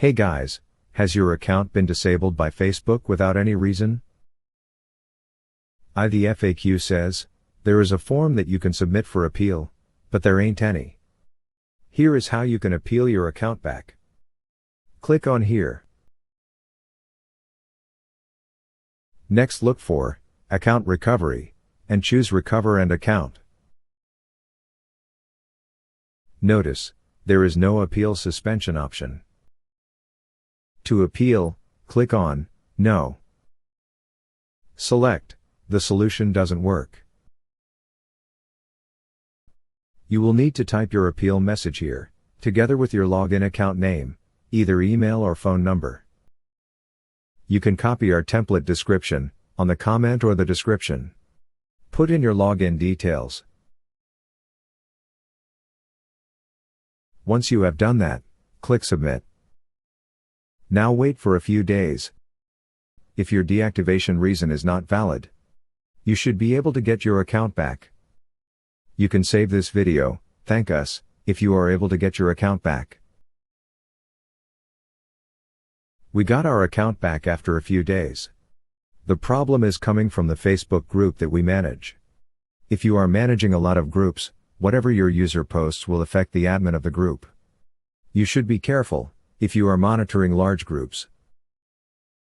Hey guys, has your account been disabled by Facebook without any reason? The FAQ says, there is a form that you can submit for appeal, but there ain't any. Here is how you can appeal your account back. Click on here. Next look for Account Recovery, and choose Recover and Account. Notice, there is no appeal suspension option. To appeal, click on No. Select The solution doesn't work. You will need to type your appeal message here, together with your login account name, either email or phone number. You can copy our template description on the comment or the description. Put in your login details. Once you have done that, click Submit. Now wait for a few days. If your deactivation reason is not valid, you should be able to get your account back. You can save this video, thank us, if you are able to get your account back. We got our account back after a few days. The problem is coming from the Facebook group that we manage. If you are managing a lot of groups, whatever your user posts will affect the admin of the group. You should be careful if you are monitoring large groups.